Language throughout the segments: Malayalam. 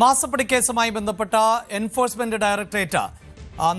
മാസപ്പടി കേസുമായി ബന്ധപ്പെട്ട എൻഫോഴ്സ്മെന്റ് ഡയറക്ടറേറ്റ്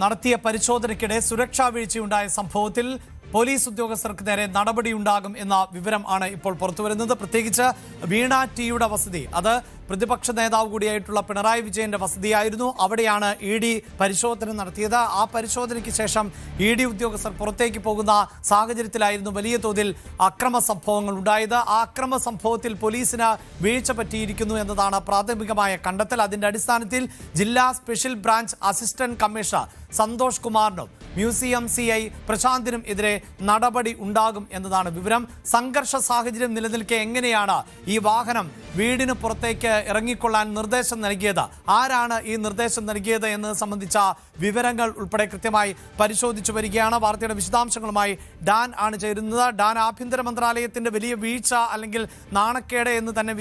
നടത്തിയ പരിശോധനയ്ക്കിടെ സുരക്ഷാ വീഴ്ചയുണ്ടായ സംഭവത്തിൽ പോലീസ് ഉദ്യോഗസ്ഥർക്ക് നേരെ നടപടിയുണ്ടാകും എന്ന വിവരം ആണ് ഇപ്പോൾ പുറത്തുവരുന്നത്. പ്രത്യേകിച്ച് വീണ ടിയുടെ വസതി, അത് പ്രതിപക്ഷ നേതാവ് കൂടിയായിട്ടുള്ള പിണറായി വിജയന്റെ വസതിയായിരുന്നു. അവിടെയാണ് ED പരിശോധന നടത്തിയത്. ആ പരിശോധനയ്ക്ക് ശേഷം ED ഉദ്യോഗസ്ഥർ പുറത്തേക്ക് പോകുന്ന സാഹചര്യത്തിലായിരുന്നു വലിയ തോതിൽ അക്രമ സംഭവങ്ങൾ ഉണ്ടായത്. ആ അക്രമ സംഭവത്തിൽ പോലീസിന് വീഴ്ച പറ്റിയിരിക്കുന്നു എന്നതാണ് പ്രാഥമികമായ കണ്ടെത്തൽ. അതിന്റെ അടിസ്ഥാനത്തിൽ ജില്ലാ special branch assistant commissioner Santhosh കുമാറിനും മ്യൂസിയം CI പ്രശാന്തിനും എതിരെ നടപടി ഉണ്ടാകും എന്നതാണ് വിവരം. സംഘർഷ സാഹചര്യം നിലനിൽക്കെ എങ്ങനെയാണ് ഈ വാഹനം വീടിന് പുറത്തേക്ക് ഇറങ്ങിക്കൊള്ളാൻ നിർദ്ദേശം നൽകിയത്, ആരാണ് ഈ നിർദ്ദേശം നൽകിയത് എന്നത് സംബന്ധിച്ച വിവരങ്ങൾ ഉൾപ്പെടെ കൃത്യമായി പരിശോധിച്ചു വരികയാണ്. വാർത്തയുടെ വിശദാംശങ്ങളുമായി ഡാൻ ആണ് ചേരുന്നത്. ഡാൻ, ആഭ്യന്തര മന്ത്രാലയത്തിന്റെ വലിയ വീഴ്ച അല്ലെങ്കിൽ നാണക്കേട് എന്ന് തന്നെ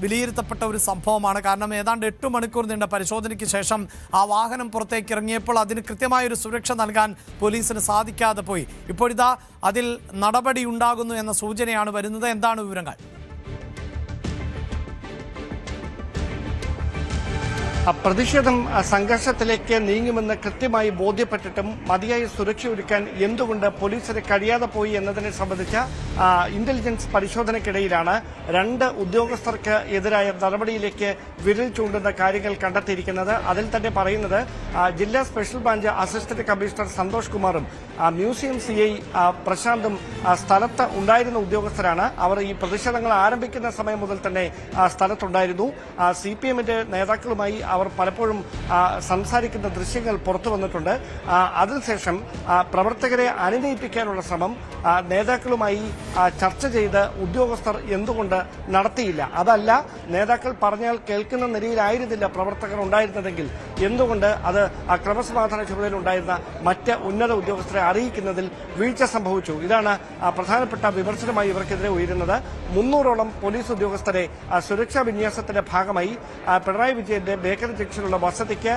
വിലയിരുത്തപ്പെട്ട ഒരു സംഭവമാണ്. കാരണം ഏതാണ്ട് 8 മണിക്കൂർ നീണ്ട പരിശോധനയ്ക്ക് ശേഷം ആ വാഹനം പുറത്തേക്ക് ഇറങ്ങിയപ്പോൾ അതിന് കൃത്യമായൊരു സുരക്ഷ നൽകാൻ പോലീസിന് സാധിക്കാതെ പോയി. ഇപ്പോഴിതാ അതിൽ നടപടി ഉണ്ടാകുന്നു എന്ന സൂചനയാണ് വരുന്നത്. എന്താണ് വിവരങ്ങൾ? പ്രതിഷേധം സംഘർഷത്തിലേക്ക് നീങ്ങുമെന്ന് കൃത്യമായി ബോധ്യപ്പെട്ടിട്ടും മതിയായ സുരക്ഷ ഒരുക്കാൻ എന്തുകൊണ്ട് പോലീസിന് കഴിയാതെ പോയി എന്നതിനെ സംബന്ധിച്ച ഇന്റലിജൻസ് പരിശോധനയ്ക്കിടയിലാണ് 2 ഉദ്യോഗസ്ഥർക്ക് എതിരായ നടപടിയിലേക്ക് വിരൽ ചൂണ്ടുന്ന കാര്യങ്ങൾ കണ്ടെത്തിയിരിക്കുന്നത്. അതിൽ തന്നെ പറയുന്നത് ജില്ലാ special branch assistant commissioner Santhosh കുമാറും മ്യൂസിയം CI പ്രശാന്തും സ്ഥലത്ത് ഉണ്ടായിരുന്ന ഉദ്യോഗസ്ഥരാണ്. അവർ ഈ പ്രതിഷേധങ്ങൾ ആരംഭിക്കുന്ന സമയം മുതൽ തന്നെ സ്ഥലത്തുണ്ടായിരുന്നു. CPMന്റെ നേതാക്കളുമായി അവർ പലപ്പോഴും സംസാരിക്കുന്ന ദൃശ്യങ്ങൾ പുറത്തു വന്നിട്ടുണ്ട്. അതിനുശേഷം പ്രവർത്തകരെ അനുനയിപ്പിക്കാനുള്ള ശ്രമം നേതാക്കളുമായി ചർച്ച ചെയ്ത് ഉദ്യോഗസ്ഥർ എന്തുകൊണ്ട് നടത്തിയില്ല, അതല്ല നേതാക്കൾ പറഞ്ഞാൽ കേൾക്കുന്ന നിലയിലായിരുന്നില്ല പ്രവർത്തകർ ഉണ്ടായിരുന്നതെങ്കിൽ എന്തുകൊണ്ട് അത് ക്രമസമാധാന ചുമതലയിലുണ്ടായിരുന്ന മറ്റ് ഉന്നത ഉദ്യോഗസ്ഥരെ അറിയിക്കുന്നതിൽ വീഴ്ച സംഭവിച്ചു. ഇതാണ് പ്രധാനപ്പെട്ട വിമർശനമായി ഇവർക്കെതിരെ ഉയരുന്നത്. 300ഓളം പോലീസ് ഉദ്യോഗസ്ഥരെ സുരക്ഷാ വിന്യാസത്തിന്റെ ഭാഗമായി പിണറായി വിജയന്റെ ബേക്കറി ജംഗ്ഷനിലുള്ള വസതിക്ക്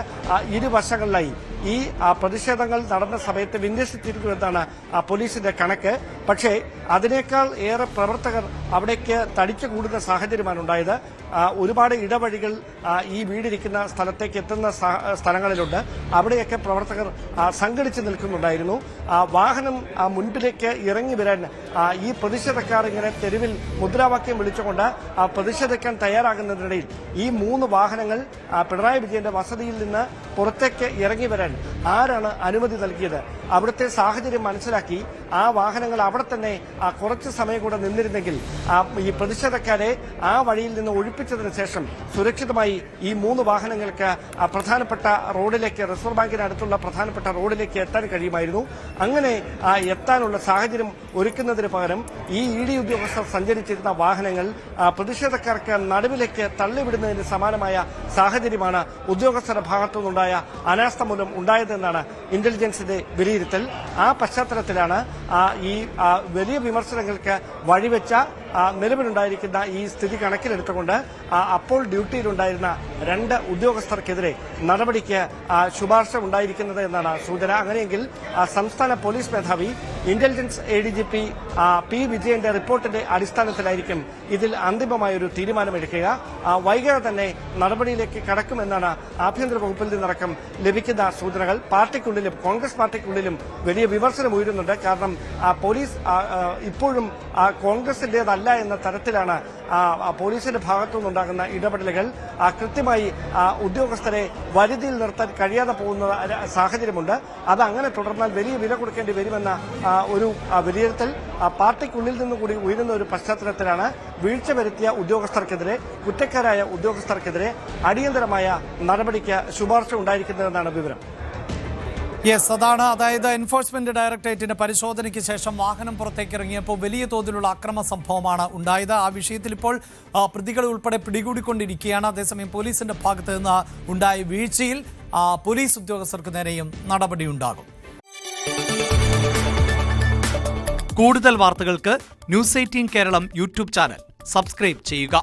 ഇരുവശങ്ങളിലായി ഈ പ്രതിഷേധങ്ങൾ നടന്ന സമയത്ത് വിന്യസിച്ചിരിക്കുമെന്നാണ് പോലീസിന്റെ കണക്ക്. പക്ഷേ അതിനേക്കാൾ ഏറെ പ്രവർത്തകർ അവിടേക്ക് തടിച്ചു കൂടുന്ന സാഹചര്യമാണ് ഉണ്ടായത്. ഒരുപാട് ഇടവഴികൾ ഈ വീടിരിക്കുന്ന സ്ഥലത്തേക്ക് എത്തുന്ന സ്ഥലങ്ങളിലുണ്ട്. അവിടെയൊക്കെ പ്രവർത്തകർ സംഘടിച്ചു നിൽക്കുന്നുണ്ടായിരുന്നു. വാഹനം മുൻപിലേക്ക് ഇറങ്ങി വരാൻ ഈ പ്രതിഷേധക്കാർ ഇങ്ങനെ തെരുവിൽ മുദ്രാവാക്യം വിളിച്ചുകൊണ്ട് പ്രതിഷേധിക്കാൻ തയ്യാറാകുന്നതിനിടയിൽ ഈ 3 വാഹനങ്ങൾ പിണറായി വിജയന്റെ വസതിയിൽ നിന്ന് പുറത്തേക്ക് ഇറങ്ങി വരാൻ ആരാണ് അനുമതി നൽകിയത്? അവിടുത്തെ സാഹചര്യം മനസ്സിലാക്കി ആ വാഹനങ്ങൾ അവിടെ തന്നെ കുറച്ച് സമയം കൂടെ നിന്നിരുന്നെങ്കിൽ ഈ പ്രതിഷേധക്കാരെ ആ വഴിയിൽ നിന്ന് ഒഴിപ്പിച്ചതിന് ശേഷം സുരക്ഷിതമായി ഈ 3 വാഹനങ്ങൾക്ക് പ്രധാനപ്പെട്ട റോഡിലേക്ക്, റിസർവ് ബാങ്കിന് അടുത്തുള്ള പ്രധാനപ്പെട്ട റോഡിലേക്ക് എത്താൻ കഴിയുമായിരുന്നു. അങ്ങനെ എത്താനുള്ള സാഹചര്യം ഒരുക്കുന്നതിന് പകരം ഈ ED ഉദ്യോഗസ്ഥർ സഞ്ചരിച്ചിരുന്ന വാഹനങ്ങൾ പ്രതിഷേധക്കാർക്ക് നടുവിലേക്ക് തള്ളിവിടുന്നതിന് സമാനമായ സാഹചര്യമാണ് ഉദ്യോഗസ്ഥരുടെ ഭാഗത്തുനിന്നുണ്ടായ അനാസ്ഥ മൂലം ഉണ്ടായതെന്നാണ് ഇന്റലിജൻസിന്റെ വിലയിരുത്തൽ. ആ പശ്ചാത്തലത്തിലാണ് ഈ വലിയ വിമർശനങ്ങൾക്ക് വഴിവെച്ച നിലവിലുണ്ടായിരിക്കുന്ന ഈ സ്ഥിതി കണക്കിലെടുത്തുകൊണ്ട് അപ്പോൾ ഡ്യൂട്ടിയിലുണ്ടായിരുന്ന 2 ഉദ്യോഗസ്ഥർക്കെതിരെ നടപടിക്ക് ശുപാർശ ഉണ്ടായിരിക്കുന്നത് എന്നാണ് സൂചന. അങ്ങനെയെങ്കിൽ സംസ്ഥാന പോലീസ് മേധാവി ഇന്റലിജൻസ് ADGP P. വിജയന്റെ റിപ്പോർട്ടിന്റെ അടിസ്ഥാനത്തിലായിരിക്കും ഇതിൽ അന്തിമമായൊരു തീരുമാനമെടുക്കുക. വൈകാതെ തന്നെ നടപടിയിലേക്ക് കടക്കുമെന്നാണ് ആഭ്യന്തര വകുപ്പിൽ നിന്നടക്കം ലഭിക്കുന്ന സൂചനകൾ. പാർട്ടിക്കുള്ളിലും കോൺഗ്രസ് പാർട്ടിക്കുള്ളിലും വലിയ വിമർശനം ഉയരുന്നുണ്ട്. കാരണം പോലീസ് ഇപ്പോഴും കോൺഗ്രസിന്റേതല്ല എന്ന തരത്തിലാണ് പോലീസിന്റെ ഭാഗത്തുനിന്നുണ്ടാകുന്ന ഇടപെടലുകൾ. കൃത്യമായി ഉദ്യോഗസ്ഥരെ വരുതിയിൽ നിർത്താൻ കഴിയാതെ പോകുന്ന സാഹചര്യമുണ്ട്. അത് അങ്ങനെ തുടർന്നാൽ വലിയ വില കൊടുക്കേണ്ടി വരുമെന്ന ഒരു വിലയിരുത്തൽ പാർട്ടിക്കുള്ളിൽ നിന്നുകൂടി ഉയരുന്ന ഒരു പശ്ചാത്തലത്തിലാണ് വീഴ്ച വരുത്തിയ ഉദ്യോഗസ്ഥർക്കെതിരെ, കുറ്റക്കാരായ ഉദ്യോഗസ്ഥർക്കെതിരെ അടിയന്തരമായ നടപടിക്ക് ശുപാർശ ഉണ്ടായിരിക്കുന്നതെന്നാണ് വിവരം. യെസ്, അതാണ്. അതായത് എൻഫോഴ്സ്മെന്റ് ഡയറക്ടറേറ്റിന്റെ പരിശോധനയ്ക്ക് ശേഷം വാഹനം പുറത്തേക്ക് ഇറങ്ങിയപ്പോൾ വലിയ തോതിലുള്ള അക്രമ സംഭവമാണ് ഉണ്ടായത്. ആ വിഷയത്തിൽ ഇപ്പോൾ പ്രതികളെ ഉൾപ്പെടെ പിടികൂടിക്കൊണ്ടിരിക്കുകയാണ്. അതേസമയം പോലീസിന്റെ ഭാഗത്ത് നിന്ന് ഉണ്ടായ വീഴ്ചയിൽ പോലീസ് ഉദ്യോഗസ്ഥർക്ക് നേരെയും നടപടിയുണ്ടാകും. കൂടുതൽ വാർത്തകൾക്ക് News 18 Keralam YouTube channel subscribe ചെയ്യുക.